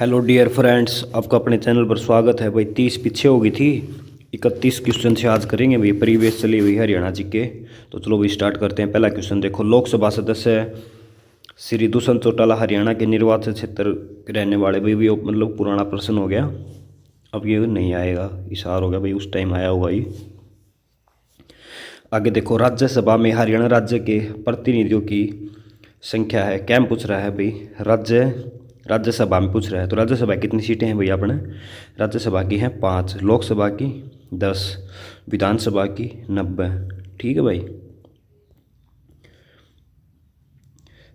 Hello dear friends, आपका अपने channel पर स्वागत है। भाई 30 पीछे हो गई थी, 31 क्वेश्चन से आज करेंगे भाई। प्रीवियस चली हुई हरियाणा जी के। तो चलो भाई स्टार्ट करते हैं। पहला क्वेश्चन देखो, लोकसभा सदस्य श्री दुष्यंत चौटाला हरियाणा के निर्वाचन क्षेत्र के रहने वाले। भाई भी मतलब पुराना प्रश्न हो गया, अब ये नहीं आएगा, इशार हो गया भाई, उस टाइम आया होगा ये। आगे देखो, राज्यसभा में हरियाणा राज्य के प्रतिनिधियों की संख्या है। क्या पूछ रहा है भाई? राज्यसभा में पूछ रहा है। तो राज्यसभा कितनी सीटें हैं भाई अपने? राज्यसभा की हैं 5, लोकसभा की 10, विधानसभा की 90। ठीक है भाई।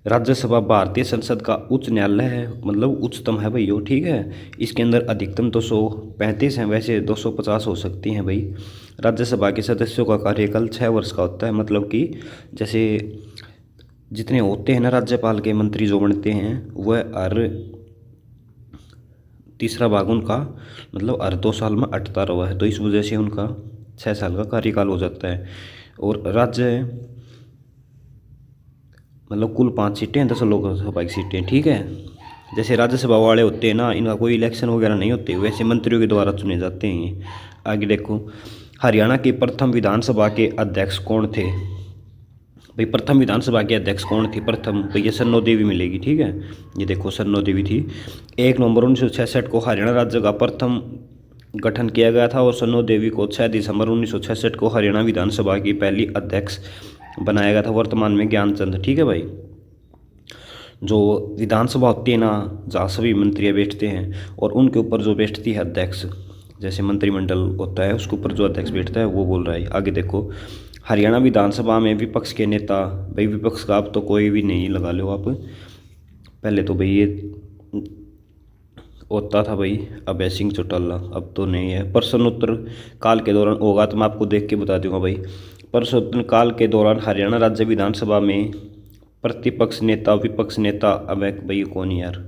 राज्यसभा भारतीय संसद का उच्च न्यायालय है, मतलब उच्चतम है भाई वो। ठीक है, इसके अंदर अधिकतम 235 हैं, वैसे 250 हो सकती हैं भाई। राज्यसभा के सदस्यों का कार्यकाल 6 वर्ष का होता है। मतलब कि जैसे जितने होते हैं ना राज्यपाल के मंत्री जो बनते हैं, वह हर तीसरा भाग उनका मतलब हर 2 साल में अटता रहा है। तो इस वजह से उनका 6 साल का कार्यकाल हो जाता है। और राज्य मतलब कुल 5 सीटें हैं, 10 लोकसभा की सीटें। ठीक है, जैसे राज्यसभा वाले होते हैं ना, इनका कोई इलेक्शन वगैरह नहीं होते, वैसे मंत्रियों के द्वारा चुने जाते हैं। आगे देखो, हरियाणा के प्रथम विधानसभा के अध्यक्ष कौन थे? भाई प्रथम विधानसभा के अध्यक्ष कौन थी? प्रथम भाई ये सन्नो देवी मिलेगी। ठीक है, ये देखो सन्नो देवी थी। 1 नवंबर 1966 को हरियाणा राज्य का प्रथम गठन किया गया था और सन्नो देवी को 6 दिसंबर 1966 को हरियाणा विधानसभा की पहली अध्यक्ष बनाया गया था। वर्तमान में ज्ञानचंद। ठीक है भाई। जो विधानसभा होती है ना, जहाँ सभी मंत्री बैठते हैं और उनके ऊपर जो बैठती है अध्यक्ष, जैसे मंत्रिमंडल होता है उसके ऊपर जो अध्यक्ष बैठता है वो बोल रहा है। आगे देखो, हरियाणा विधानसभा में विपक्ष के नेता। भाई विपक्ष का अब तो कोई भी नहीं, लगा लो आप। पहले तो भाई ये होता था भाई अभय सिंह चौटाला, अब तो नहीं है। प्रश्नोत्तर काल के दौरान होगा तो मैं आपको देख के बता दूंगा भाई। प्रश्नोत्तर काल के दौरान हरियाणा राज्य विधानसभा में प्रतिपक्ष नेता विपक्ष नेता अभय भाई कौन यार?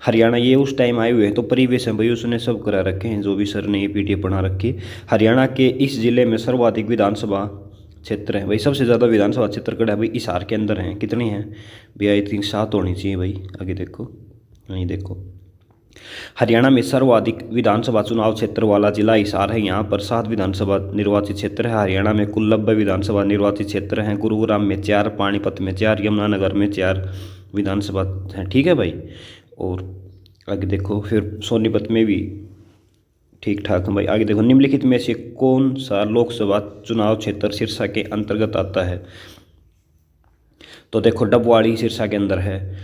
हरियाणा ये उस टाइम आए हुए हैं तो परिवेश है भाई, उसने सब करा रखे हैं, जो भी सर ने ये पीडीएफ बना रखी। हरियाणा के इस जिले में सर्वाधिक विधानसभा क्षेत्र है भाई, सबसे ज़्यादा विधानसभा क्षेत्र कड़ा है भाई हिसार के अंदर हैं। कितनी हैं भाई? आई थिंक 7 होनी चाहिए भाई। आगे देखो, नहीं देखो, हरियाणा में सर्वाधिक विधानसभा चुनाव क्षेत्र वाला जिला हिसार है। यहाँ पर 7 विधानसभा निर्वाचित क्षेत्र है। हरियाणा में कुल 90 विधानसभा निर्वाचित क्षेत्र हैं। गुरुग्राम में 4, पानीपत में 4, यमुनानगर में 4 विधानसभा हैं। ठीक है भाई। और आगे देखो, फिर सोनीपत में भी ठीक ठाक है भाई। आगे देखो, निम्नलिखित में से कौन सा लोकसभा चुनाव क्षेत्र सिरसा के अंतर्गत आता है? तो देखो, डबवाड़ी सिरसा के अंदर है,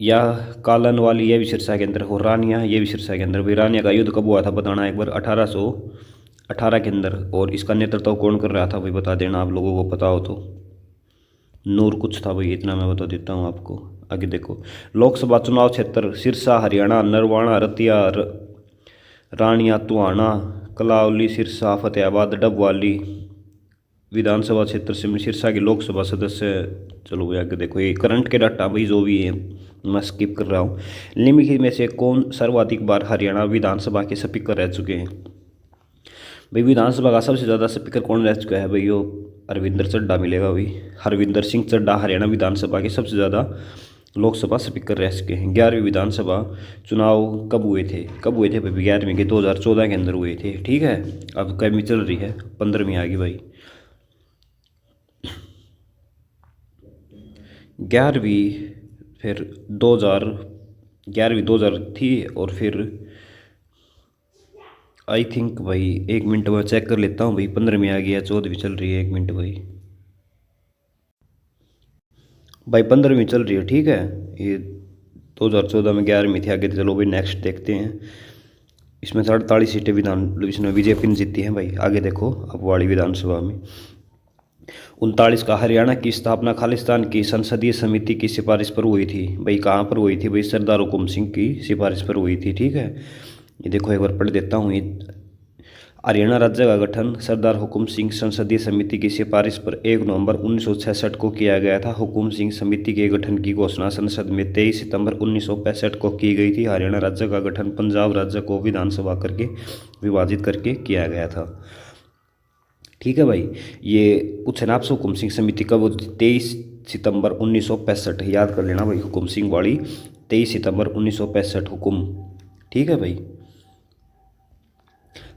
या कालन वाली ये भी सिरसा के अंदर हो, रानिया ये भी सिरसा के अंदर। भाई रानिया का युद्ध कब हुआ था बताना एक बार? 1818 के अंदर। और इसका नेतृत्व कौन कर रहा था भाई? बता देना आप लोगों को पता हो तो। नूर कुछ था भाई, इतना मैं बता देता हूँ आपको। आगे देखो, लोकसभा चुनाव क्षेत्र सिरसा हरियाणा, नरवाणा, रतिया, रानिया, तुहाना, कलावली, सिरसा, फतेहाबाद, डबवाली विधानसभा क्षेत्र से सिरसा के लोकसभा सदस्य। चलो भाई आगे देखो, ये करंट के डाटा भाई जो भी है मैं स्किप कर रहा हूँ। निम्नलिखित में से कौन सर्वाधिक बार हरियाणा विधानसभा के स्पीकर रह चुके हैं? भाई विधानसभा का सबसे ज़्यादा स्पीकर कौन रह चुका है भाई? वो हरविंदर चड्ढा मिलेगा भाई। हरविंदर सिंह चड्ढा हरियाणा विधानसभा के सबसे ज़्यादा लोकसभा स्पीकर रह चुके हैं। 11वीं विधानसभा चुनाव कब हुए थे? कब हुए थे भाई? 11वीं के 2014 के अंदर हुए थे। ठीक है, अब कैमी चल रही है, 15वीं आ गई भाई। 11वीं फिर 2011 थी, और फिर आई थिंक भाई 1 मिनट में चेक कर लेता हूँ भाई, 15वीं आ गई है, 14वीं चल रही है। 1 मिनट भाई, 15वीं चल रही है। ठीक है, ये 2014 में 11वीं थी। आगे चलो भाई नेक्स्ट देखते हैं। इसमें 48 सीटें इसमें बीजेपी ने जीती हैं भाई। आगे देखो, अब वाड़ी विधानसभा में 39 का हरियाणा की स्थापना खालिस्तान की संसदीय समिति की सिफारिश पर हुई थी। भाई कहाँ पर हुई थी भाई? सरदार हुकुम सिंह की सिफारिश पर हुई थी। ठीक है, ये देखो एक बार पढ़ देता हूँ। ये हरियाणा राज्य का गठन सरदार हुकुम सिंह संसदीय समिति की सिफारिश पर 1 नवंबर 1966 को किया गया था। हुकुम सिंह समिति के गठन की घोषणा संसद में 23 सितंबर 1965 को की गई थी। हरियाणा राज्य का गठन पंजाब राज्य को विधानसभा करके विभाजित करके किया गया था। ठीक है भाई। ये उपसेनाप से हुकुम सिंह समिति कब होती थी? 23 सितंबर 1965, याद कर लेना भाई, हुकुम सिंह वाली 23 सितंबर 1965 हुकुम। ठीक है भाई।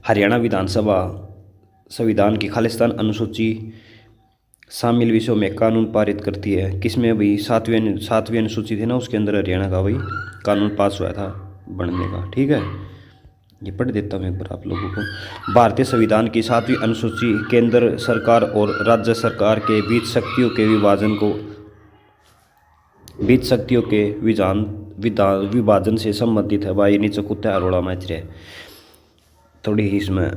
हरियाणा विधानसभा संविधान की खालिस्तान अनुसूची शामिल विषयों में कानून पारित करती है। किसमें भाई? सातवीं अनुसूची थी ना, उसके अंदर हरियाणा का भाई कानून पास हुआ था बनने का। ठीक है, ये पढ़ देता हूँ एक बार आप लोगों को। भारतीय संविधान की 7वीं अनुसूची केंद्र सरकार और राज्य सरकार के बीच शक्तियों के विभाजन से संबंधित है। भाई नीचे कुत्ते हरोड़ा मैच रहे, थोड़ी ही इसमें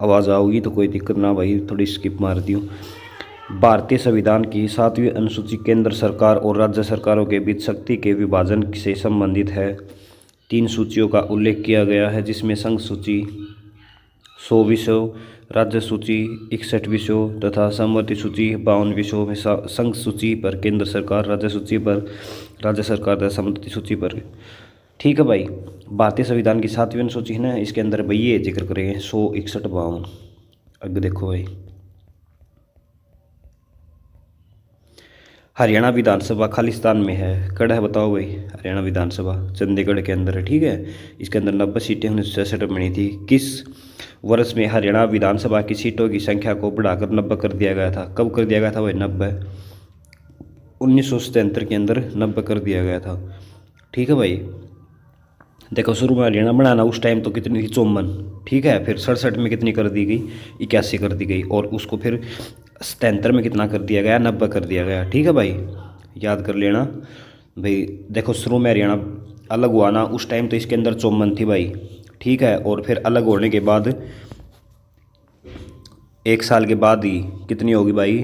आवाज़ आओगी तो कोई दिक्कत ना भाई, थोड़ी स्किप मार दियो। भारतीय संविधान की 7वीं अनुसूची केंद्र सरकार और राज्य सरकारों के बीच शक्ति के विभाजन से संबंधित है। 3 सूचियों का उल्लेख किया गया है, जिसमें संघ सूची 100 विषयों, राज्य सूची 61 विषयों तथा समवर्ती सूची 52 विषयों में संघ सूची पर केंद्र सरकार, राज्य सूची पर राज्य सरकार तथा समवर्ती सूची पर। ठीक है भाई। भारतीय संविधान की 7वीं अनुसूची है ना, इसके अंदर भाई ये जिक्र करेंगे 100, 61, 52। आगे देखो भाई, हरियाणा विधानसभा खालिस्तान में है, कड़ है बताओ भाई। हरियाणा विधानसभा चंडीगढ़ के अंदर है। ठीक है, इसके अंदर 90 सीटें 1966 में बनी थी। किस वर्ष में हरियाणा विधानसभा की सीटों की संख्या को बढ़ाकर 90 कर दिया गया था? कब कर दिया गया था भाई? 90 1977 के अंदर 90 कर दिया गया था। ठीक है भाई। देखो शुरू में हरियाणा बनाना उस टाइम तो कितनी थी? 54। ठीक है, फिर 67 में कितनी कर दी गई? 81 कर दी गई, और उसको फिर 77 में कितना कर दिया गया? 90 कर दिया गया। ठीक है भाई, याद कर लेना भाई। देखो शुरू में हरियाणा अलग हुआ ना, उस टाइम तो इसके अंदर 54 थी भाई। ठीक है, और फिर अलग होने के बाद 1 साल के बाद ही कितनी होगी भाई?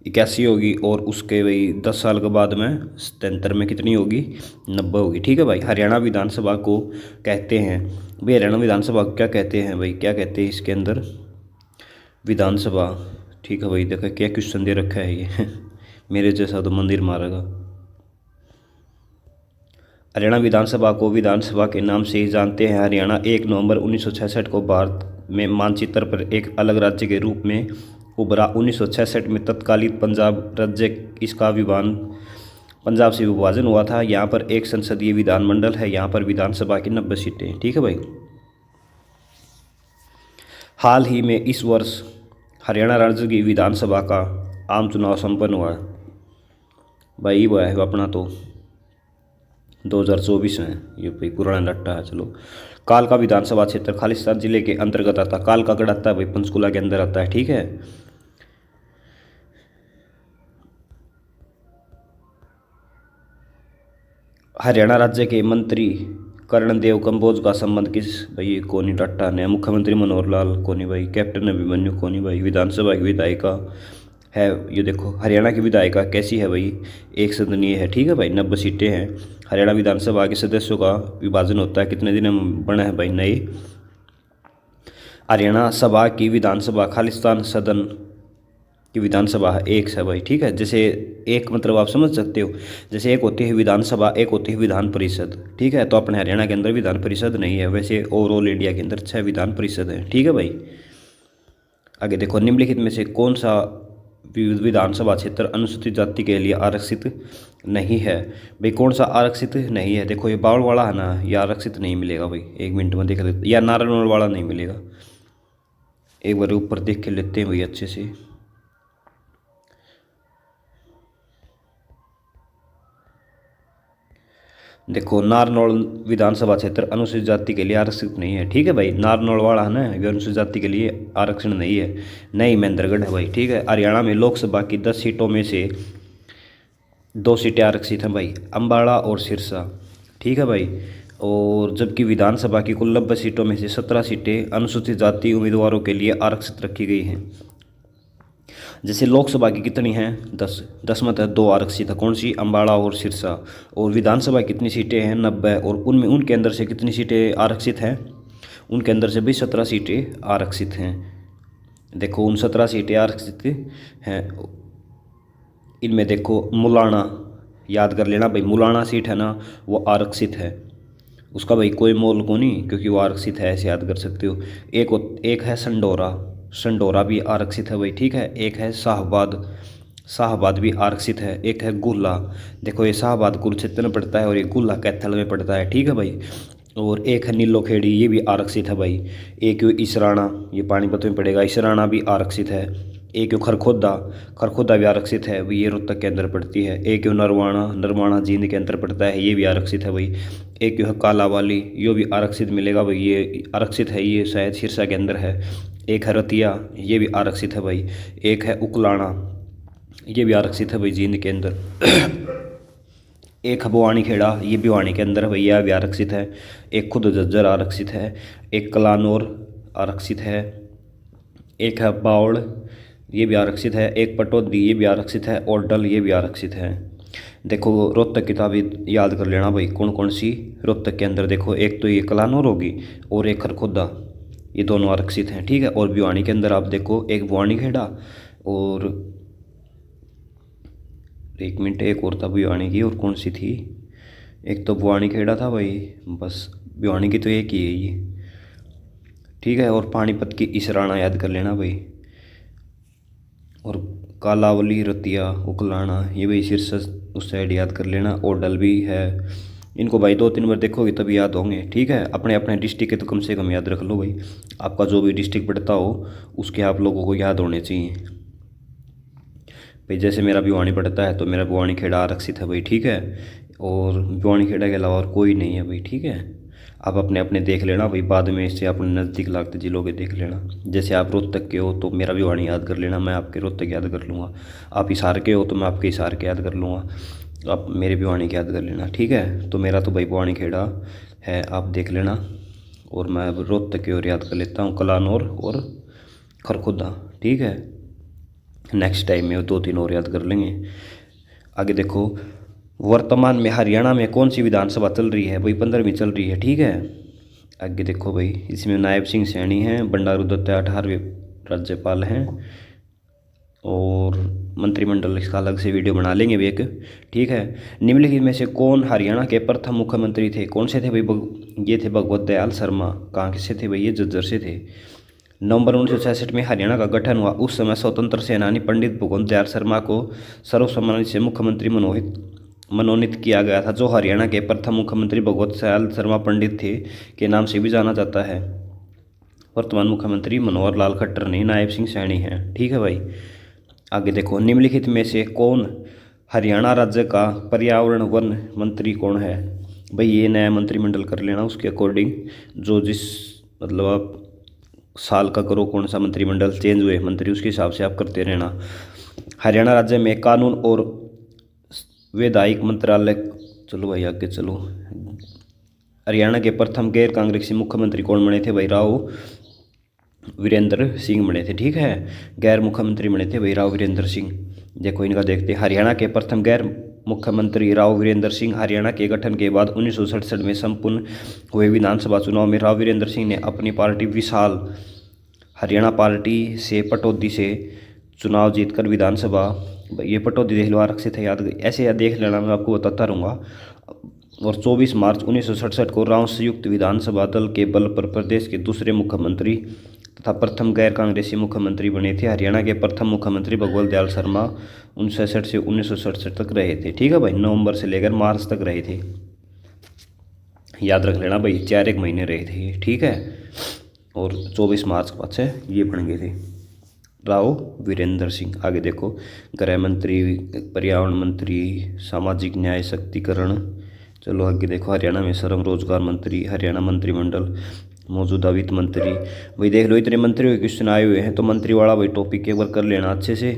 81 होगी, और उसके भाई 10 साल के बाद में 77 में कितनी होगी? 90 होगी। ठीक है भाई। हरियाणा विधानसभा को कहते हैं भाई, हरियाणा विधानसभा को क्या कहते हैं भाई? क्या कहते हैं इसके अंदर? विधानसभा। ठीक है भाई, देखो क्या क्वेश्चन दे रखा है ये मेरे जैसा तो मंदिर मारेगा। हरियाणा विधानसभा को विधानसभा के नाम से ही जानते हैं। हरियाणा 1 नवंबर 1966 को भारत में मानचित्र पर एक अलग राज्य के रूप में उभरा। 1966 में तत्कालीन पंजाब राज्य इसका पंजाब से विभाजन हुआ था। यहाँ पर एक संसदीय विधानमंडल है। यहाँ पर विधानसभा की 90 सीटें। ठीक है भाई। हाल ही में इस वर्ष हरियाणा राज्य की विधानसभा का आम चुनाव संपन्न हुआ है भाई। वो है अपना तो 2024 में, ये भाई पुराना लट्टा है। चलो, कालका विधानसभा क्षेत्र खालिस्तान जिले के अंतर्गत आता है। कालका गढ़ आता है भाई, पंचकुला के अंदर आता है। ठीक है। हरियाणा राज्य के मंत्री कर्णदेव कंबोज का संबंध किस भाई? कोनी टट्टा ने। मुख्यमंत्री मनोहर लाल कोनी भाई। कैप्टन अभिमन्यु कोनी भाई। विधानसभा की विधायिका है, ये देखो हरियाणा की विधायिका कैसी है भाई? एक सदनीय है। ठीक है भाई, 90 सीटें हैं। हरियाणा विधानसभा के सदस्यों का विभाजन होता है, कितने दिन में बना है भाई? नए। हरियाणा सभा की विधानसभा खालिस्तान सदन की विधानसभा एक है भाई। ठीक है, जैसे एक मतलब आप समझ सकते हो, जैसे एक होती है विधानसभा, एक होती है विधान परिषद। ठीक है, तो अपने हरियाणा के अंदर विधान परिषद नहीं है, वैसे ओवरऑल इंडिया के अंदर 6 विधान परिषद हैं। ठीक है भाई। आगे देखो, निम्नलिखित में से कौन सा विधानसभा क्षेत्र अनुसूचित जाति के लिए आरक्षित नहीं है? भाई कौन सा आरक्षित नहीं है? देखो ये बावल वाला है ना, ये आरक्षित नहीं मिलेगा भाई। 1 मिनट में देख लेते, या नारायणगढ़ वाला नहीं मिलेगा। एक बार ऊपर देख के लेते हैं भाई अच्छे से। देखो, नारनौल विधानसभा क्षेत्र अनुसूचित जाति के लिए आरक्षित नहीं है। ठीक है भाई, नारनौल वाला है ना, ये अनुसूचित जाति के लिए आरक्षण नहीं है। नहीं, महेंद्रगढ़ है भाई। ठीक है। हरियाणा में लोकसभा की 10 सीटों में से 2 सीटें आरक्षित हैं भाई, अम्बाड़ा और सिरसा। ठीक है भाई। और जबकि विधानसभा की कुल 90 सीटों में से 17 सीटें अनुसूचित जाति उम्मीदवारों के लिए आरक्षित रखी गई हैं। जैसे लोकसभा की कितनी हैं? 10 में 2 आरक्षित है। कौन सी? अम्बाड़ा और सिरसा। और विधानसभा कितनी सीटें हैं? 90। और उनमें उनके अंदर से कितनी सीटें आरक्षित हैं? उनके अंदर से भी 17 सीटें आरक्षित हैं। देखो, उन 17 सीटें आरक्षित हैं। इनमें देखो मुलाना, याद कर लेना भाई, मुलाना सीट है ना, वो आरक्षित है। उसका भाई कोई मोल को नहीं, क्योंकि वो आरक्षित है, ऐसे याद कर सकते हो। एक है संडोरा, संडोरा भी आरक्षित है भाई, ठीक है। एक है शाहबाद, शाहबाद भी आरक्षित है। एक है गुल्ला, देखो ये शाहबाद कुरुक्षेत्र में पड़ता है और ये गुल्ला कैथल में पड़ता है, ठीक है भाई। और एक है नीलोखेड़ी, ये भी आरक्षित है भाई। एक यो इसराना, ये पानीपत में पड़ेगा, इसराना भी आरक्षित है। एक यो खरखोदा, खरखोदा भी आरक्षित है भाई, ये रोहतक के अंदर पड़ती है। एक यो नरवाणा, नरवाणा जींद के अंदर पड़ता है, ये भी आरक्षित है भाई। एक यो है कालावाली, यो भी आरक्षित मिलेगा भाई, ये आरक्षित है, ये शायद सिरसा के अंदर है। एक है रतिया, ये भी आरक्षित है भाई। एक है उकलाना, ये भी आरक्षित है भाई जींद के अंदर। एक है भिवानी खेड़ा, ये भिवानी के अंदर है भाई, यह भी आरक्षित है। एक खुद झज्जर आरक्षित है। एक कलानौर आरक्षित है। एक है बावड़, ये भी आरक्षित है। एक पटौदी, ये भी आरक्षित है। और डल, ये भी आरक्षित है। देखो रोहतक की ताबीज याद कर लेना भाई, कौन कौन सी रोहतक के अंदर, देखो एक तो ये कलानौर होगी और एक खरखोदा, ये दोनों आरक्षित हैं, ठीक है। और भिवानी के अंदर आप देखो एक भिवानी खेड़ा और एक मिनट, एक और था भिवानी की, और कौन सी थी, एक तो भिवानी खेड़ा था भाई, बस भिवानी की तो एक ही है ये, ठीक है। और पानीपत की इसराना याद कर लेना भाई। और कालावली, रतिया, उकलाना, ये भाई सिरसा उस साइड याद कर लेना। और डल भी है। इनको भाई 2-3 बार देखोगे तभी याद होंगे, ठीक है। अपने अपने डिस्ट्रिक्ट के तो कम से कम याद रख लो भाई, आपका जो भी डिस्ट्रिक्ट पड़ता हो उसके आप लोगों को याद होने चाहिए भाई। जैसे मेरा भिवानी पड़ता है तो मेरा भिवानी खेड़ा आरक्षित है भाई, ठीक है। और भिवानी खेड़ा के अलावा और कोई नहीं है भाई, ठीक है। आप अपने अपने देख लेना भाई, बाद में इससे अपने नज़दीक लागते जिलों के देख लेना। जैसे आप रोहतक के हो तो मेरा भिवानी याद कर लेना, मैं आपके रोहतक याद कर लूँगा। आप हिसार के हो तो मैं आपके हिसार के याद कर लूँगा, आप मेरे भिवानी के याद कर लेना, ठीक है। तो मेरा तो भाई भिवानी खेड़ा है, आप देख लेना। और मैं रोहतक की ओर याद कर लेता हूँ, कलानौर और खरखुदा, ठीक है। नेक्स्ट टाइम में 2-3 और याद कर लेंगे। आगे देखो, वर्तमान में हरियाणा में कौन सी विधानसभा चल रही है भाई, 15वीं चल रही है, ठीक है। आगे देखो भाई, इसमें नायब सिंह सैनी हैं, बंडारू दत्ता 18वें राज्यपाल हैं। और मंत्रिमंडल इसका अलग से वीडियो बना लेंगे भी एक, ठीक है। निम्नलिखित में से कौन हरियाणा के प्रथम मुख्यमंत्री थे, कौन से थे भाई, ये थे भगवत दयाल शर्मा। कहाँ से थे भाई, ये झज्जर से थे। नवंबर 1966 में हरियाणा का गठन हुआ, उस समय स्वतंत्र सेनानी पंडित भगवत दयाल शर्मा को सर्वसम्मति से मुख्यमंत्री मनोनीत किया गया था। जो हरियाणा के प्रथम मुख्यमंत्री भगवत दयाल शर्मा पंडित थे के नाम से भी जाना जाता है। वर्तमान मुख्यमंत्री मनोहर लाल खट्टर नहीं, नायब सिंह सैनी हैं, ठीक है भाई। आगे देखो, निम्नलिखित में से कौन हरियाणा राज्य का पर्यावरण वन मंत्री कौन है भाई, ये नया मंत्रिमंडल कर लेना उसके अकॉर्डिंग, जो जिस मतलब आप साल का करो कौन सा मंत्रिमंडल चेंज हुए मंत्री, उसके हिसाब से आप करते रहना। हरियाणा राज्य में कानून और विधायिक मंत्रालय, चलो भाई आगे चलो। हरियाणा के प्रथम गैर कांग्रेसी मुख्यमंत्री कौन बने थे भाई, राव वीरेंद्र सिंह बने थे, ठीक है। गैर मुख्यमंत्री बने थे भाई राव वीरेंद्र सिंह। देखो इनका देखते, हरियाणा के प्रथम गैर मुख्यमंत्री राव वीरेंद्र सिंह। हरियाणा के गठन के बाद 1967 में संपन्न हुए विधानसभा चुनाव में राव वीरेंद्र सिंह ने अपनी पार्टी विशाल हरियाणा पार्टी से पटौदी से चुनाव जीतकर विधानसभा, ये पटौदी देख लो आरक्षित है, याद ऐसे याद देख लेना, मैं आपको बताता रहूँगा। और 24 मार्च 1967 को राव संयुक्त विधानसभा दल के बल पर प्रदेश के दूसरे मुख्यमंत्री तथा प्रथम गैर कांग्रेसी मुख्यमंत्री बने थे। हरियाणा के प्रथम मुख्यमंत्री भगवत दयाल शर्मा 1967 से 1967 तक रहे थे, ठीक है भाई। नवंबर से लेकर मार्च तक रहे थे, याद रख लेना भाई, 4 महीने रहे थे, ठीक है। और 24 मार्च के बाद से ये बन गए थे राव वीरेंद्र सिंह। आगे देखो, गृह मंत्री, पर्यावरण मंत्री, सामाजिक न्याय सशक्तिकरण, चलो आगे देखो, हरियाणा में श्रम रोजगार मंत्री, हरियाणा मंत्रिमंडल, मौजूदा वित्त मंत्री। भाई देख लो इतने मंत्रियों के क्वेश्चन आए हुए हैं, तो मंत्री वाला भाई टॉपिक एक बार कर लेना अच्छे से।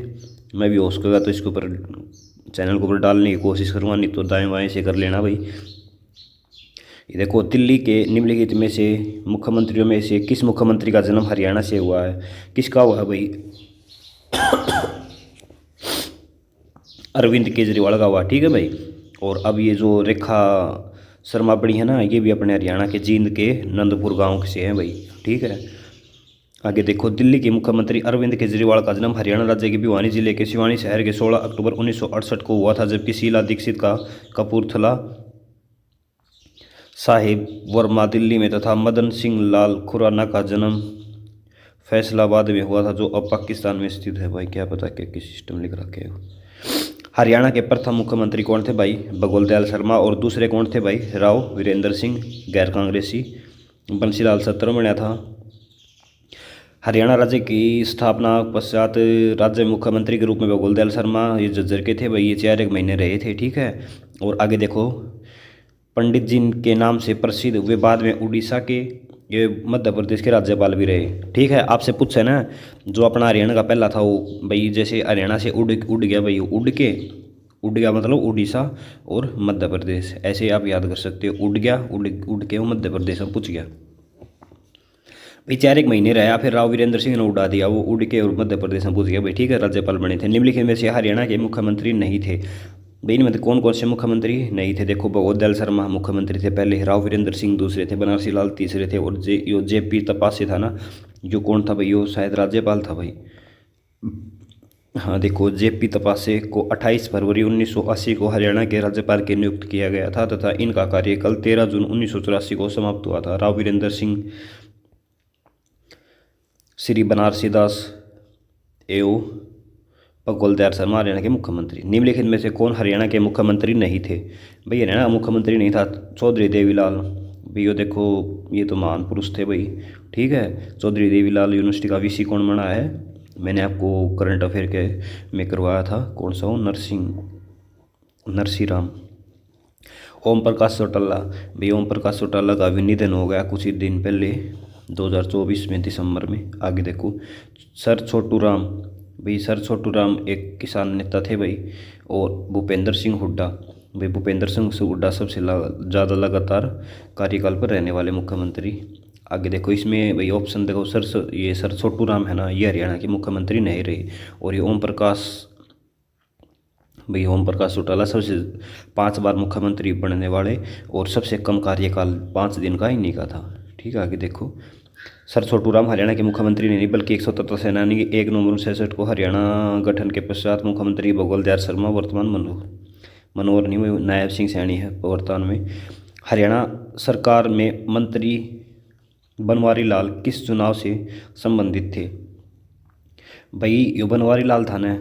मैं भी हो सकेगा तो इसके ऊपर चैनल के ऊपर डालने की कोशिश करूँगा, नहीं तो दाएँ बाएँ से कर लेना भाई। ये देखो, दिल्ली के निम्नलिखित में से मुख्यमंत्रियों में से किस मुख्यमंत्री का जन्म हरियाणा से हुआ है, किसका हुआ है भाई, अरविंद केजरीवाल का हुआ, ठीक है भाई। और अब ये जो रेखा शर्मा पड़ी है ना, ये भी अपने हरियाणा के जींद के नंदपुर गांव से हैं भाई, ठीक है। आगे देखो, दिल्ली के मुख्यमंत्री अरविंद केजरीवाल का जन्म हरियाणा राज्य के भिवानी जिले के सिवानी शहर के 16 अक्टूबर 1968 को हुआ था, जबकि शीला दीक्षित का कपूरथला साहिब वर्मा दिल्ली में तथा मदन सिंह लाल खुराना का जन्म फैसलाबाद में हुआ था, जो अब पाकिस्तान में स्थित है। भाई क्या पता क्या किस सिस्टम लिख रखे हो। हरियाणा के प्रथम मुख्यमंत्री कौन थे भाई? भगवत दयाल शर्मा। और दूसरे कौन थे भाई? राव वीरेंद्र सिंह, गैर कांग्रेसी। बंसीलाल सत्र में था। हरियाणा राज्य की स्थापना पश्चात राज्य मुख्यमंत्री के रूप में भगवत दयाल शर्मा ये झज्जर के थे भाई, ये 4 महीने रहे थे, ठीक है। और आगे देखो, पंडित जी के नाम से प्रसिद्ध हुए, बाद में उड़ीसा के, ये मध्य प्रदेश के राज्यपाल भी रहे, ठीक है। आपसे पूछे ना, जो अपना हरियाणा का पहला था वो भाई, जैसे हरियाणा से उड़ गया भाई, उड़ गया मतलब उड़ीसा और मध्य प्रदेश, ऐसे आप याद कर सकते हो। उड़ गया, उड़ के वो मध्य प्रदेश में पूछ गया भाई। 4 महीने रहा, फिर राव वीरेंद्र सिंह ने उड़ा दिया, वो उड़ के और मध्य प्रदेश में पूछ गया भाई, ठीक है। राज्यपाल बने थे। निम्नलिखित में से हरियाणा के मुख्यमंत्री नहीं थे भाई, इनमें कौन कौन से मुख्यमंत्री नहीं थे? देखो, भगवत दयाल शर्मा मुख्यमंत्री थे पहले, राव वीरेंद्र सिंह दूसरे थे, बनारसी लाल तीसरे थे, और जेपी तपासे था ना, जो कौन था भाई? वो शायद राज्यपाल था भाई। हाँ देखो, जेपी तपासे को 28 फरवरी 1980 को हरियाणा के राज्यपाल के नियुक्त किया गया था, तथा इनका कार्यकाल 13 जून 1984 को समाप्त हुआ था। राव वीरेंद्र सिंह श्री बनारसी दास एवं भगवत दयाल शर्मा हरियाणा के मुख्यमंत्री। निम्नलिखित में से कौन हरियाणा के मुख्यमंत्री नहीं थे भाई? हरियाणा का मुख्यमंत्री नहीं था चौधरी देवीलाल भाई। ये देखो, ये तो महान पुरुष थे भाई, ठीक है। चौधरी देवीलाल यूनिवर्सिटी का वीसी कौन बना है? मैंने आपको करंट अफेयर के में करवाया था, कौन सा हो, नरसिंह। ओम प्रकाश चौटाला भाई, ओम प्रकाश चौटाला का भी निधन हो गया कुछ ही दिन पहले, 2024 में दिसंबर में। आगे देखो, सर छोटू राम भाई, सर छोटू राम एक किसान नेता थे भाई। और भूपेंद्र सिंह हुड्डा भाई, भूपेंद्र सिंह हुड्डा सबसे ज़्यादा लगातार कार्यकाल पर रहने वाले मुख्यमंत्री। आगे देखो, इसमें भाई ऑप्शन देखो, ये सर छोटू राम है ना, ये हरियाणा के मुख्यमंत्री नहीं रहे। और ये ओम प्रकाश भाई, ओम प्रकाश चौटाला सबसे 5 बार मुख्यमंत्री बनने वाले, और सबसे कम कार्यकाल 5 दिन का इन्हीं का था, ठीक है। आगे देखो, सर छोटू राम हरियाणा के मुख्यमंत्री नहीं, बल्कि एक स्वतंत्र सेनानी। 1 नवंबर 1966 को हरियाणा गठन के पश्चात मुख्यमंत्री भगवत दयाल शर्मा, वर्तमान मनोहर नहीं, वो नायब सिंह सैनी है वर्तमान में। हरियाणा सरकार में मंत्री बनवारी लाल किस चुनाव से संबंधित थे भाई? यो बनवारी लाल था ना,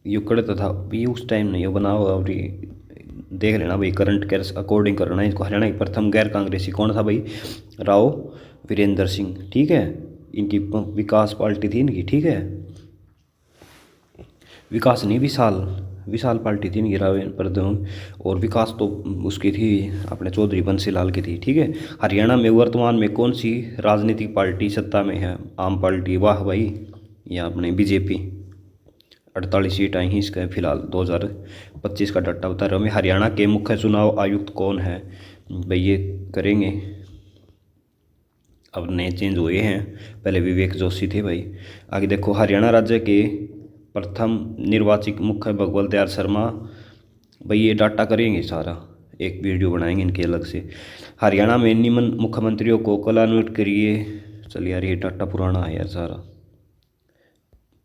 यो कड़ता था भाई उस टाइम नहीं, यो बनाओ और देख लेना भाई, करंट के अकॉर्डिंग करना इसको। हरियाणा के प्रथम गैर कांग्रेसी कौन था भाई? राव वीरेंद्र सिंह, ठीक है। इनकी विकास पार्टी थी इनकी, ठीक है। विकास नहीं, विशाल पार्टी थी इनकी, राव प्रदम। और विकास तो उसकी थी अपने चौधरी बंसीलाल की थी, ठीक है। हरियाणा में वर्तमान में कौन सी राजनीतिक पार्टी सत्ता में है? आम पार्टी, वाह भाई, या अपने बीजेपी। 48 सीट आई हैं इसका फिलहाल, 2025 का डाटा बता रहा हूँ मैं। हरियाणा के मुख्य चुनाव आयुक्त कौन है भाई? ये करेंगे, अब नए चेंज हुए हैं, पहले विवेक जोशी थे भाई। आगे देखो, हरियाणा राज्य के प्रथम निर्वाचित मुख्य भगवत दयाल शर्मा भाई, ये डाटा करेंगे सारा, एक वीडियो बनाएंगे इनके अलग से। हरियाणा में निम्न मुख्यमंत्रियों को कलान्वित करिए। चलिए यार, ये डाटा पुराना है यार सारा,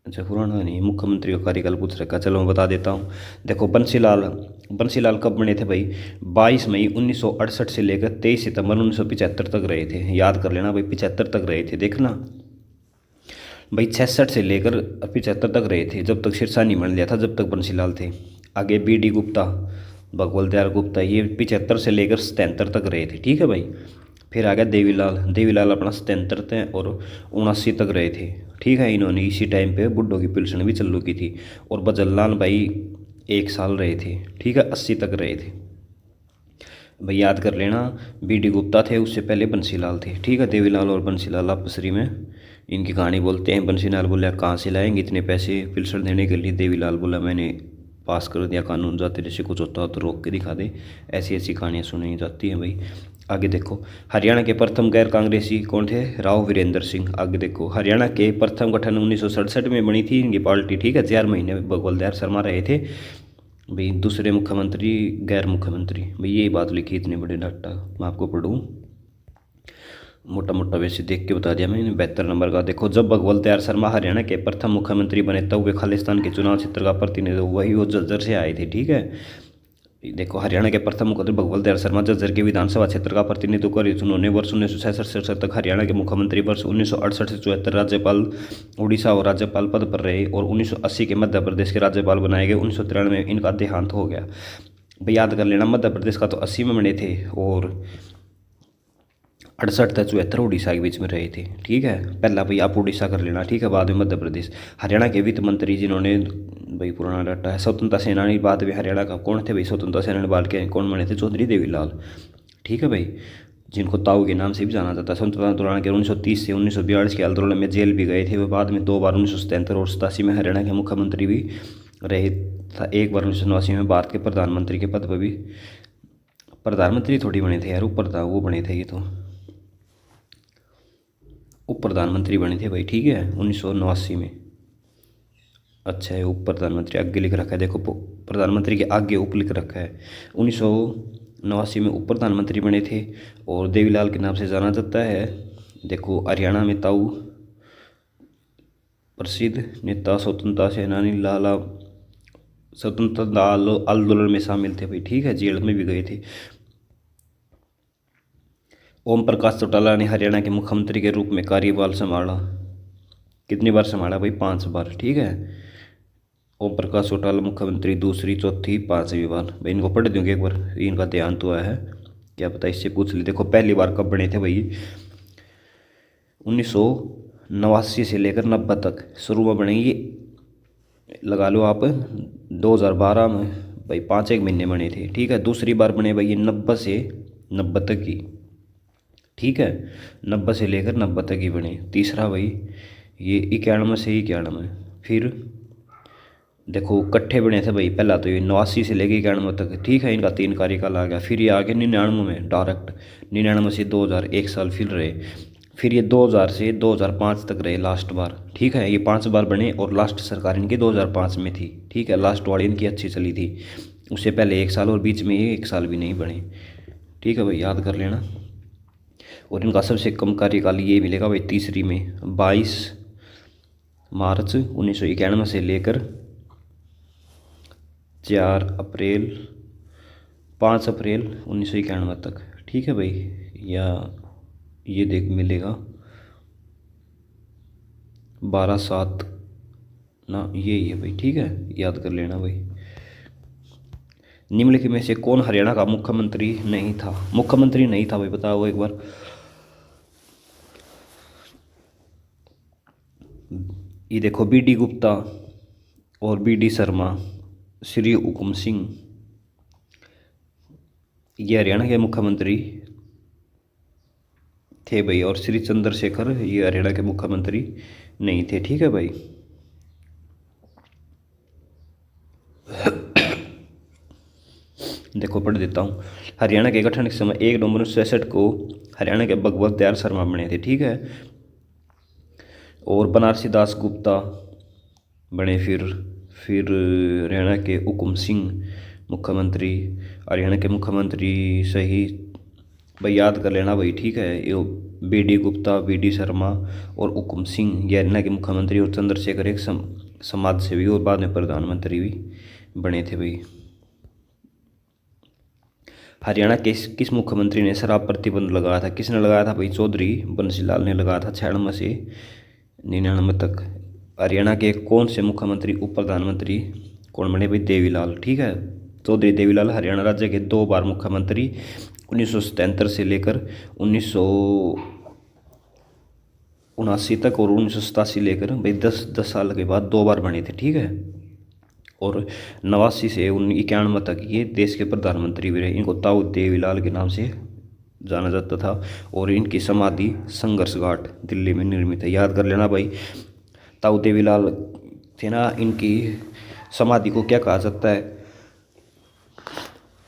अच्छा पुराना नहीं, मुख्यमंत्री का कार्यकाल पूछ रखा, चलो मैं बता देता हूँ। देखो, बंसीलाल कब बने थे भाई? 22 मई 1968 से लेकर 23 सितंबर 1975 तक रहे थे। याद कर लेना भाई, 75 तक रहे थे, देखना भाई, 66 से लेकर 75 तक रहे थे, जब तक सिरसा नहीं बन लिया था, जब तक बंसीलाल थे। आगे BD गुप्ता, भगवत दयाल गुप्ता, ये 75 से लेकर 77 तक रहे थे, ठीक है भाई। फिर आ गया देवीलाल अपना 77 थे और 79 तक रहे थे, ठीक है। इन्होंने इसी टाइम पे बुड्ढों की पेंशन भी चालू की थी। और बजल्लाल भाई 1 साल रहे थे, ठीक है, 80 तक रहे थे भाई, याद कर लेना। BD गुप्ता थे, उससे पहले बंसीलाल थे, ठीक है। देवीलाल और बंसीलाल आपसरी में इनकी कहानी बोलते हैं। बंसीलाल बोला कहाँ से लाएंगे इतने पैसे पेंशन देने के लिए? देवीलाल बोला मैंने पास कर दिया कानून, जाते जैसे कुछ होता हो तो रोक के दिखा दे। ऐसी ऐसी कहानियाँ सुनाई जाती हैं भाई। आगे देखो, हरियाणा के प्रथम गैर कांग्रेसी कौन थे? राव वीरेंद्र सिंह। आगे देखो, हरियाणा के प्रथम गठन 1967 में बनी थी इनकी पार्टी, ठीक है। 4 महीने भगवत दयाल शर्मा रहे थे भाई। दूसरे मुख्यमंत्री गैर मुख्यमंत्री भाई, यही बात लिखी इतने बड़े डाटा, मैं आपको पढ़ूँ मोटा मोटा वैसे देख के बता दिया मैंने। 72 नंबर का देखो, जब भगवत दयाल शर्मा हरियाणा के प्रथम मुख्यमंत्री बने तब वे खालिस्तान के चुनाव क्षेत्र का प्रतिनिधित्व, वही वो झज्जर से आए थे, ठीक है। देखो हरियाणा के प्रथम मुख्यमंत्री भगवत दयाल शर्मा झज्जर के विधानसभा क्षेत्र का प्रतिनिधित्व कर रहे थे। उन्होंने वर्ष 1966 तक हरियाणा के मुख्यमंत्री, वर्ष 1968 से 74 राज्यपाल उड़ीसा और राज्यपाल पद पर रहे और 1980 के मध्य प्रदेश के राज्यपाल बनाए गए। 1993 में इनका देहांत हो गया। भाई याद कर लेना, मध्य प्रदेश का तो 80 में बने थे और 68 तक 74 उड़ीसा के बीच में रहे थे। ठीक है, पहला भाई आप उड़ीसा कर लेना, ठीक है, बाद में मध्य प्रदेश। हरियाणा के वित्त मंत्री जिन्होंने, भाई पुराना डाटा है। स्वतंत्रता सेनानी बाद में हरियाणा का कौन थे भाई? स्वतंत्रता सेनानी बाद के कौन बने थे? चौधरी देवीलाल। ठीक है भाई, जिनको ताऊ के नाम से भी जाना जाता है। स्वतंत्रता दौरान के 1930 से 1942 के आंदोलन में जेल भी गए थे। वे बाद में 2 बार 1977 और 87 में हरियाणा के मुख्यमंत्री भी रहे था। एक बार 1989 में भारत के प्रधानमंत्री के पद पर भी, प्रधानमंत्री थोड़ी बने थे यार, ऊपर था वो बने थे, ये तो उप प्रधानमंत्री बने थे भाई। ठीक है, 1989 में। अच्छा है, उप प्रधानमंत्री आगे लिख रखा है, देखो प्रधानमंत्री के आगे उप लिख रखा है। 1989 में उप प्रधानमंत्री बने थे और देवीलाल के नाम से जाना जाता है। देखो हरियाणा में ताऊ प्रसिद्ध नेता, स्वतंत्रता सेनानी, लाला स्वतंत्रता आंदोलन में शामिल थे भाई। ठीक है, जेल में भी गए थे। ओम प्रकाश चौटाला ने हरियाणा के मुख्यमंत्री के रूप में कार्यभार संभाला। कितनी बार संभाला भाई? 5 बार। ठीक है, ओम प्रकाश चौटाला मुख्यमंत्री दूसरी, चौथी, 5वीं बार। भाई इनको पढ़ दूंगे एक बार, इनका देहांत हुआ है, क्या पता इससे पूछ ले। देखो पहली बार कब बने थे भाई? 1989 से लेकर 90 तक शुरू में बने, ये लगा लो आप 2012 में भाई 5 महीने बने थे। ठीक है, दूसरी बार बने भाई ये 90 से 90 तक की। ठीक है, 90 से लेकर 90 तक ही बने। तीसरा भाई ये 91 से 91। फिर देखो इकट्ठे बने थे भाई, पहला तो ये 89 से लेकर 91 तक। ठीक है, इनका 3 कार्यकाल आ गया। फिर ये आगे 99 में डायरेक्ट, 99 से 2000 1 साल फिर रहे। फिर ये 2000 से 2005 तक रहे लास्ट बार। ठीक है, ये 5 बार बने और लास्ट सरकार इनकी 2005 में थी। ठीक है, लास्ट वाली इनकी अच्छी चली थी। उससे पहले 1 साल और बीच में ये 1 साल भी नहीं बने। ठीक है भाई, याद कर लेना। और इनका सबसे कम कार्यकाल ये मिलेगा भाई तीसरी में, 22 मार्च 1991 से लेकर 5 अप्रैल 1991 तक। ठीक है भाई, या ये देख मिलेगा 12/7 ना, ये है भाई। ठीक है, याद कर लेना भाई। निम्नलिखित में से कौन हरियाणा का मुख्यमंत्री नहीं था? मुख्यमंत्री नहीं था भाई, बताओ एक बार। ये देखो बीडी गुप्ता और बीडी शर्मा, श्री हुकुम सिंह, ये हरियाणा के मुख्यमंत्री थे भाई। और श्री चंद्रशेखर ये हरियाणा के मुख्यमंत्री नहीं थे। ठीक है भाई, देखो पढ़ देता हूँ। हरियाणा के गठन के समय 1 नवंबर 1966 को हरियाणा के भगवत दयाल शर्मा बने थे। ठीक है, और बनारसी दास गुप्ता बने। फिर हरियाणा के हुकुम सिंह मुख्यमंत्री, हरियाणा के मुख्यमंत्री सही भाई याद कर लेना भाई। ठीक है, ये बीडी गुप्ता, बीडी शर्मा और हुकुम सिंह ये हरियाणा के मुख्यमंत्री, और चंद्रशेखर एक समाज सेवी और बाद में प्रधानमंत्री भी बने थे भाई। हरियाणा के किस मुख्यमंत्री ने शराब प्रतिबंध लगाया था? किसने लगाया था भाई? चौधरी बंसीलाल ने लगाया था 96 से 99 तक। हरियाणा के कौन से मुख्यमंत्री उप प्रधानमंत्री कौन बने भाई? देवीलाल। ठीक है, चौधरी देवीलाल हरियाणा राज्य के 2 बार मुख्यमंत्री 1977 से लेकर 1979 तक और 1987 लेकर भाई 10 साल के बाद 2 बार बने थे। ठीक है, और 89 से 91 तक ये देश के प्रधानमंत्री भी रहे। इनको ताऊ देवीलाल के नाम से जाना जाता था और इनकी समाधि संघर्ष घाट दिल्ली में निर्मित है। याद कर लेना भाई, ताऊ देवीलाल थे ना, इनकी समाधि को क्या कहा जाता है?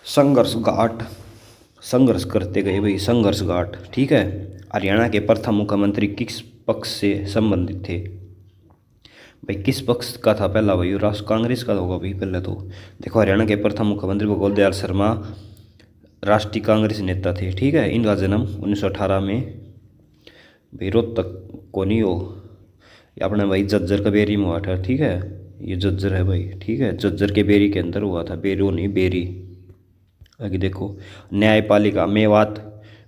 संघर्ष घाट। संघर्ष करते गए भाई, संघर्ष घाट। ठीक है, हरियाणा के प्रथम मुख्यमंत्री किस पक्ष से संबंधित थे भाई? किस पक्ष का था पहला भाई? राष्ट्र कांग्रेस का होगा भाई पहले तो। देखो हरियाणा के प्रथम मुख्यमंत्री भगवत दयाल शर्मा राष्ट्रीय कांग्रेस नेता थे। ठीक है, इनका जन्म 1918 में भाई रोहतक को नहीं हो, अपने भाई झज्जर का बेरी में हुआ था। ठीक है, ये झज्जर है भाई। ठीक है, झज्जर के बेरी के अंदर हुआ था, बेरो नहीं बेरी। आगे देखो, न्यायपालिका मेवात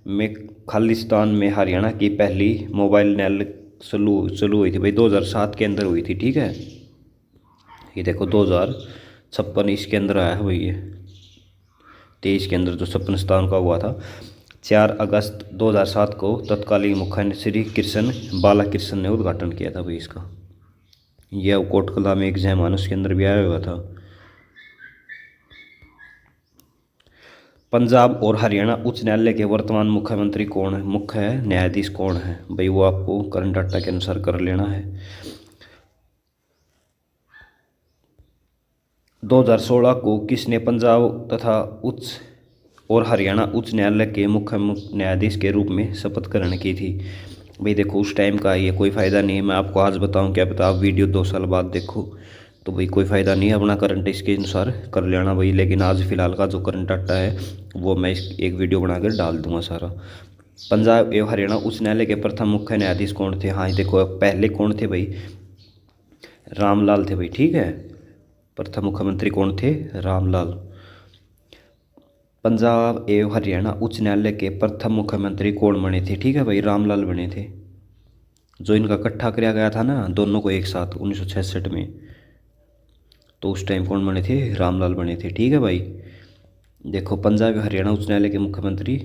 में खालिस्तान में हरियाणा की पहली मोबाइल न्यायालय शुरू हुई थी भाई 2007 के अंदर हुई थी, ठीक है। ये देखो 2056 इसके अंदर आया है भाई, ये 23 के अंदर जो 56 का हुआ था। 4 अगस्त 2007 को तत्कालीन मुख्यमंत्री श्री कृष्ण बालाकृष्ण ने उद्घाटन किया था भाई इसका। यह कोटकला में एग्जाम आना उसके अंदर भी आया हुआ था। पंजाब और हरियाणा उच्च न्यायालय के वर्तमान मुख्यमंत्री कौन है, मुख्य है न्यायाधीश कौन है भाई, वो आपको करंट डाटा के अनुसार कर लेना है। 2016 को किसने पंजाब तथा उच्च और हरियाणा उच्च न्यायालय के मुख्य न्यायाधीश के रूप में शपथ ग्रहण की थी भाई। देखो उस टाइम का ये कोई फ़ायदा नहीं है, मैं आपको आज बताऊं, क्या पता आप वीडियो 2 साल बाद देखो, तो भाई कोई फ़ायदा नहीं है, अपना करंट इसके अनुसार कर लेना भाई। लेकिन आज फिलहाल का जो करंट डाटा है वो मैं एक वीडियो बनाकर डाल दूंगा सारा। पंजाब एवं हरियाणा उच्च न्यायालय के प्रथम मुख्य न्यायाधीश कौन थे, हाँ देखो पहले कौन थे भाई, रामलाल थे भाई, ठीक है। प्रथम मुख्यमंत्री कौन थे, रामलाल। पंजाब एवं हरियाणा उच्च न्यायालय के प्रथम मुख्यमंत्री कौन बने थे, ठीक है भाई, रामलाल बने थे। जो इनका इकट्ठा किया गया था ना दोनों को एक साथ 1966 में, तो उस टाइम कौन बने थे, रामलाल बने थे, ठीक है भाई। देखो पंजाब हरियाणा उच्च न्यायालय के मुख्यमंत्री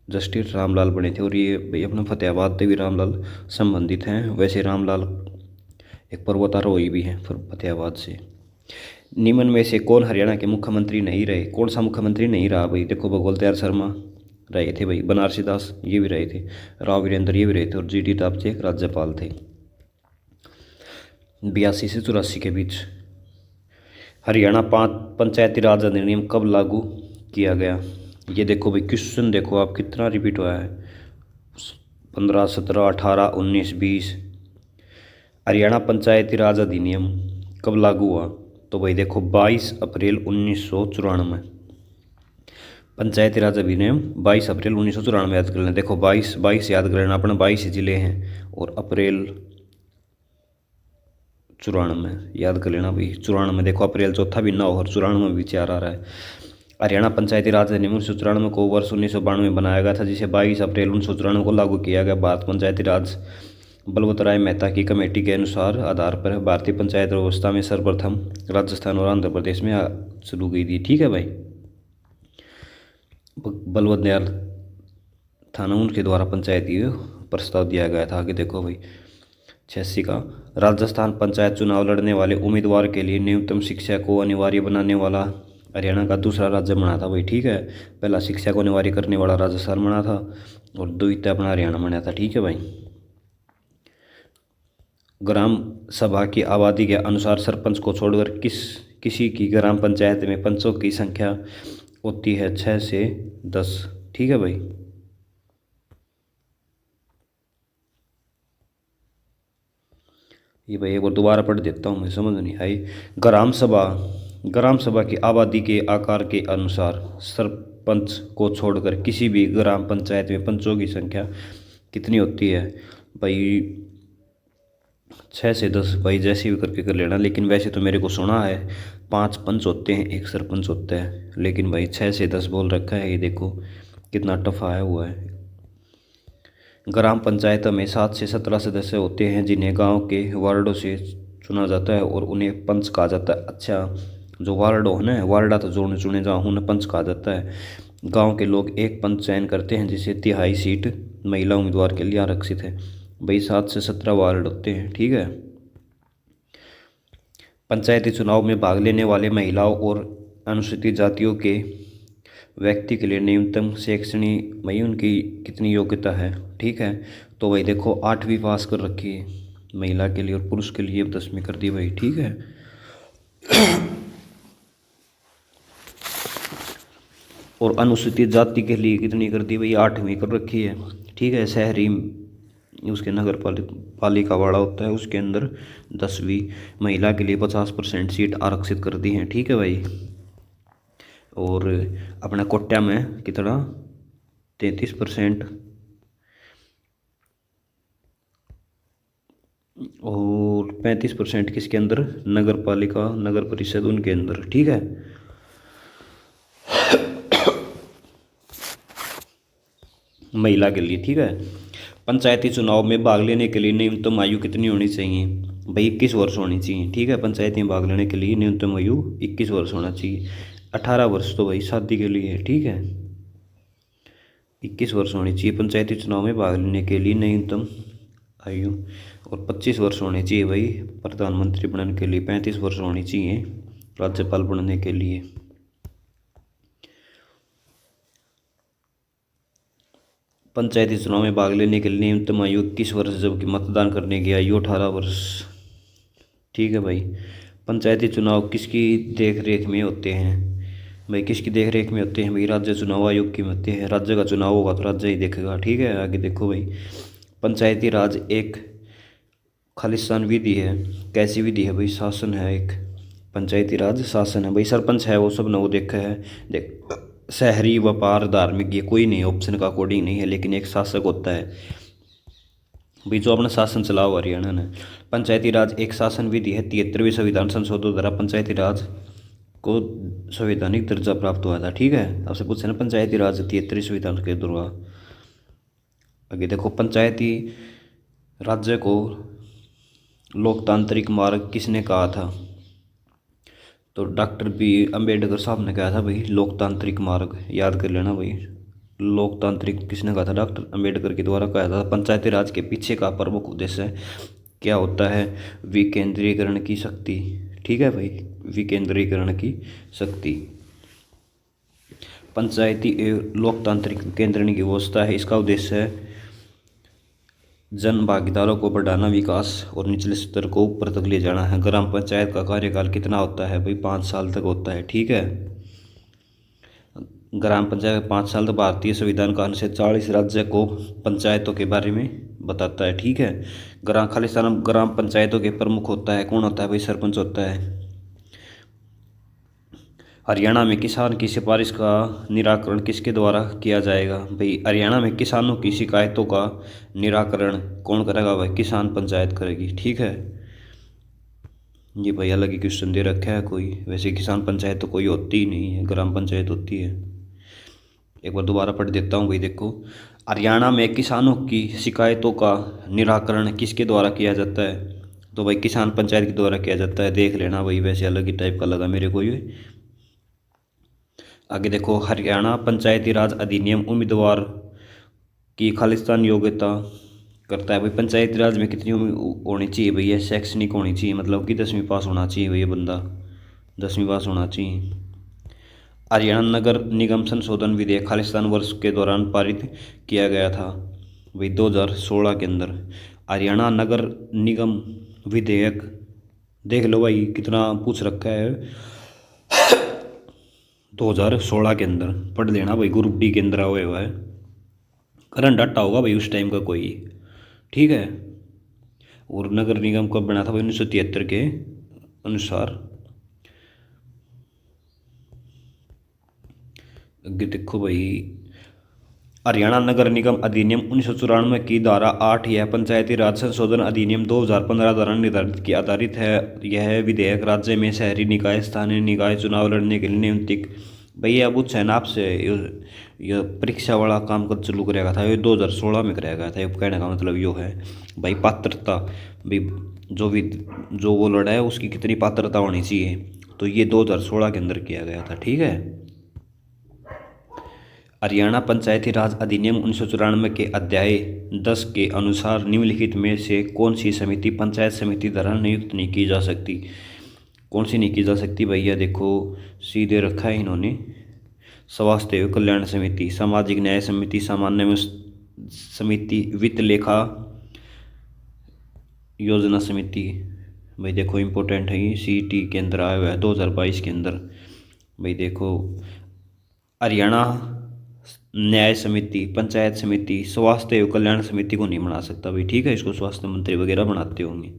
जस्टिस रामलाल बने थे, और ये भाई अपना फतेहाबाद से भी रामलाल संबंधित हैं। वैसे रामलाल एक पर्वतारोही भी हैं फतेहाबाद से। निम्न में से कौन हरियाणा के मुख्यमंत्री नहीं रहे, कौन सा मुख्यमंत्री नहीं रहा भाई, देखो भगवत दयाल शर्मा रहे थे भाई, बनारसी दास ये भी रहे थे, राव वीरेंद्र ये भी रहे थे, और जीडी तापचे एक राज्यपाल थे 82 से 84 के बीच। हरियाणा पंचायती राज अधिनियम कब लागू किया गया, ये देखो भाई क्वेश्चन देखो आप कितना रिपीट हुआ है, 15, 17, 18, 19, 20। हरियाणा पंचायती राज अधिनियम कब लागू हुआ, तो भाई देखो 22 अप्रैल 1994। पंचायती राज अधिनियम 22 अप्रैल 1994 याद कर लेना। देखो 22 याद कर लेना, अपने 22 जिले हैं, और अप्रैल 94 याद कर लेना भाई। 94 देखो अप्रैल चौथा भी ना हो, और 94 भी 4 आ रहा है। हरियाणा पंचायती राज अधिनियम 1994 को वर्ष 1992 में बनाया गया था, जिसे 22 अप्रैल 1994 को लागू किया गया। भारत पंचायती राज बलवत राय मेहता की कमेटी के अनुसार आधार पर भारतीय पंचायत व्यवस्था में सर्वप्रथम राजस्थान और आंध्र प्रदेश में शुरू की थी, ठीक है भाई। बलवत दयाल था ना, उनके द्वारा पंचायती प्रस्ताव दिया गया था। आगे देखो भाई 86 का, राजस्थान पंचायत चुनाव लड़ने वाले उम्मीदवार के लिए न्यूनतम शिक्षा को अनिवार्य बनाने वाला हरियाणा का दूसरा राज्य बना था भाई, ठीक है। पहला शिक्षा को अनिवार्य करने वाला राजस्थान बना था, और द्वितीय अपना हरियाणा बना था, ठीक है भाई। ग्राम सभा की आबादी के अनुसार सरपंच को छोड़कर किसी की ग्राम पंचायत में पंचों की संख्या होती है 6 से 10, ठीक है भाई। ये भाई एक बार दोबारा पढ़ देता हूँ, मुझे समझ नहीं आई। ग्राम सभा की आबादी के आकार के अनुसार सरपंच को छोड़कर किसी भी ग्राम पंचायत में पंचों की संख्या कितनी होती है भाई, 6 से 10 भाई, जैसे भी करके कर लेना। लेकिन वैसे तो मेरे को सुना है 5 पंच होते हैं, एक सरपंच होता है, लेकिन भाई 6 से 10 बोल रखा है। ये देखो कितना टफ आया हुआ है। ग्राम पंचायत में 7 से 17 सदस्य होते हैं, जिन्हें गांव के वार्डों से चुना जाता है, और उन्हें पंच कहा जाता है। अच्छा, जो वार्ड हो ना, वार्डा तो जोड़ने चुने जाओ, उन्हें पंच कहा जाता है। गांव के लोग एक पंच चयन करते हैं, जिसे 3/4 सीट महिला उम्मीदवार के लिए आरक्षित है भाई। 7 से 17 वार्ड होते हैं, ठीक है। पंचायती चुनाव में भाग लेने वाले महिलाओं और अनुसूचित जातियों के व्यक्ति के लिए न्यूनतम शैक्षणिक भाई उनकी कितनी योग्यता है, ठीक है। तो भाई देखो 8वीं पास कर रखी है महिला के लिए, और पुरुष के लिए 10वीं कर दी भाई, ठीक है। और अनुसूचित जाति के लिए कितनी कर दी भाई, 8वीं कर रखी है, ठीक है। शहरी उसके नगर पालिका वाला होता है, उसके अंदर 10वीं। महिला के लिए 50% सीट आरक्षित कर दी हैं, ठीक है भाई। और अपना कोटा में कितना 33%, और 35% किसके अंदर, नगर पालिका नगर परिषद उनके अंदर, ठीक है। महिला के लिए, ठीक है। पंचायती चुनाव में भाग लेने के लिए न्यूनतम आयु कितनी होनी चाहिए भाई? 21 वर्ष होनी चाहिए, ठीक है। पंचायती में भाग लेने के लिए न्यूनतम आयु 21 वर्ष होना चाहिए। 18 वर्ष तो भाई शादी के लिए है, ठीक है। 21 वर्ष होनी चाहिए पंचायती चुनाव में भाग लेने के लिए न्यूनतम आयु। और 25 वर्ष होने चाहिए भाई प्रधानमंत्री बनने के लिए। 35 वर्ष होनी चाहिए राज्यपाल बनने के लिए। पंचायती चुनाव में भाग लेने के लिए न्यूनतम आयु 21 वर्ष, जबकि मतदान करने की आयु 18 वर्ष, ठीक है भाई। पंचायती चुनाव किसकी देख रेख में होते हैं भाई? किसकी देख रेख में होते हैं भाई? राज्य चुनाव आयोग की में होते हैं। राज्य का चुनाव होगा तो राज्य ही देखेगा, ठीक है। आगे देखो भाई, पंचायती राज एक खालिस्तान विधि है। कैसी विधि है भाई? शासन है एक। पंचायती राज शासन है भाई। सरपंच है वो सब ना, वो देखा है देख, शहरी व्यापार धार्मिक ये कोई नहीं, ऑप्शन का अकॉर्डिंग नहीं है, लेकिन एक शासक होता है भाई जो अपना शासन चला हुआ हरियाणा ने। पंचायती राज एक शासन विधि है। 73वें संविधान संशोधन द्वारा पंचायती राज को संवैधानिक दर्जा प्राप्त हुआ था, ठीक है। आपसे पूछे ना पंचायती राज 73वें संविधान के द्वारा। आगे देखो, पंचायती राज्य को लोकतांत्रिक मार्ग किसने कहा था? तो डॉक्टर बी अम्बेडकर साहब ने कहा था भाई लोकतांत्रिक मार्ग, याद कर लेना भाई। लोकतांत्रिक किसने कहा था? डॉक्टर अम्बेडकर के द्वारा कहा था। पंचायती राज के पीछे का प्रमुख उद्देश्य क्या होता है? विकेंद्रीकरण की शक्ति, ठीक है भाई, विकेंद्रीकरण की शक्ति। पंचायती एवं लोकतांत्रिक विकेंद्रीकरण की व्यवस्था है। इसका उद्देश्य है जन भागीदारों को बढ़ाना, विकास और निचले स्तर को ऊपर तक ले जाना है। ग्राम पंचायत का कार्यकाल कितना होता है भाई? 5 साल तक होता है, ठीक है। ग्राम पंचायत 5 साल तक। भारतीय संविधान का अनुच्छेद 40 राज्य को पंचायतों के बारे में बताता है, ठीक है। खालिस्तान ग्राम पंचायतों के प्रमुख होता है, कौन होता है भाई? सरपंच होता है। हरियाणा में किसान की सिफारिश का निराकरण किसके द्वारा किया जाएगा भाई? हरियाणा में किसानों की शिकायतों का निराकरण कौन करेगा भाई? किसान पंचायत करेगी, ठीक है। ये भाई अलग ही क्वेश्चन दे रखा है कोई। वैसे किसान पंचायत तो कोई होती ही नहीं है, ग्राम पंचायत होती है। एक बार दोबारा पढ़ देता हूँ भाई। देखो, हरियाणा में किसानों की शिकायतों का निराकरण किसके द्वारा किया जाता है? तो भाई किसान पंचायत के द्वारा किया जाता है, देख लेना भाई। वैसे अलग ही टाइप का लगा मेरे को ये। आगे देखो, हरियाणा पंचायती राज अधिनियम उम्मीदवार की खालिस्तान योग्यता करता है भाई। पंचायती राज में कितनी उम्र होनी चाहिए भैया? शैक्षणिक होनी चाहिए, मतलब कि 10वीं पास होना चाहिए भैया बंदा, 10वीं पास होना चाहिए। हरियाणा नगर निगम संशोधन विधेयक खालिस्तान वर्ष के दौरान पारित किया गया था भाई 2016 के अंदर। हरियाणा नगर निगम विधेयक देख लो भाई कितना पूछ रखा है 2016 के अंदर। पढ़ लेना भाई, ग्रुप डी के अंदर आया हुआ है। करंट डाटा होगा भाई उस टाइम का कोई, ठीक है। और नगर निगम कब बना था भाई? 1973 के अनुसार। आगे देखो भाई, हरियाणा नगर निगम अधिनियम 1994 की धारा 8 यह पंचायती राज संशोधन अधिनियम 2015 द्वारा निर्धारित की आधारित है। यह विधेयक राज्य में शहरी निकाय स्थानीय निकाय चुनाव लड़ने के लिए न्यूनतम भैया अब पूछा है ना आपसे, ये परीक्षा वाला काम कब चालू करेगा था? ये 2016 में कराया गया था। ये कहने का मतलब यो है भाई पात्रता भाई, जो वो लड़ा है उसकी कितनी पात्रता होनी चाहिए, तो ये 2016 के अंदर किया गया था, ठीक है। हरियाणा पंचायती राज अधिनियम 1994 के अध्याय 10 के अनुसार निम्नलिखित में से कौन सी समिति पंचायत समिति द्वारा नियुक्त नहीं की जा सकती? कौन सी नहीं की जा सकती भैया? देखो सीधे रखा है इन्होंने, स्वास्थ्य एवं कल्याण समिति, सामाजिक न्याय समिति, सामान्य समिति, वित्त लेखा योजना समिति। भाई देखो इम्पोर्टेंट है ये, CET के अंदर आया हुआ है 2022 के अंदर। भाई देखो, हरियाणा न्याय समिति, पंचायत समिति, स्वास्थ्य एवं कल्याण समिति को नहीं बना सकता भाई, ठीक है। इसको स्वास्थ्य मंत्री वगैरह बनाते होंगे।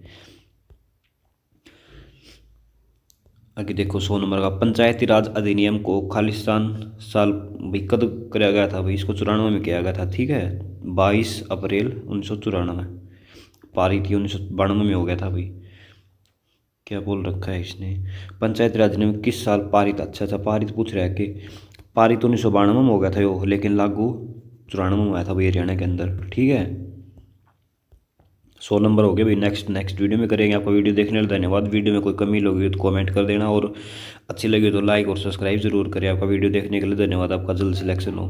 आगे देखो 100 नंबर का, पंचायती राज अधिनियम को खालिस्तान साल भाई कब कराया गया था भाई? इसको 94 में किया गया था, ठीक है। 22 अप्रैल 1994 पारित ही 1992 में हो गया था भाई। क्या बोल रखा है इसने? पंचायती राज अधिनियम किस साल पारित? अच्छा पारित पूछ रहा है कि पारित 1992 में हो गया था यो, लेकिन लागू 1994 में आया था भाई हरियाणा के अंदर। ठीक है, 100 नंबर हो गए भाई। नेक्स्ट वीडियो में करेंगे। आपका वीडियो देखने के लिए धन्यवाद। वीडियो में कोई कमी लगी तो कमेंट कर देना, और अच्छी लगी तो लाइक और सब्सक्राइब जरूर करें। आपका वीडियो देखने के लिए धन्यवाद। आपका जल्द सिलेक्शन हो।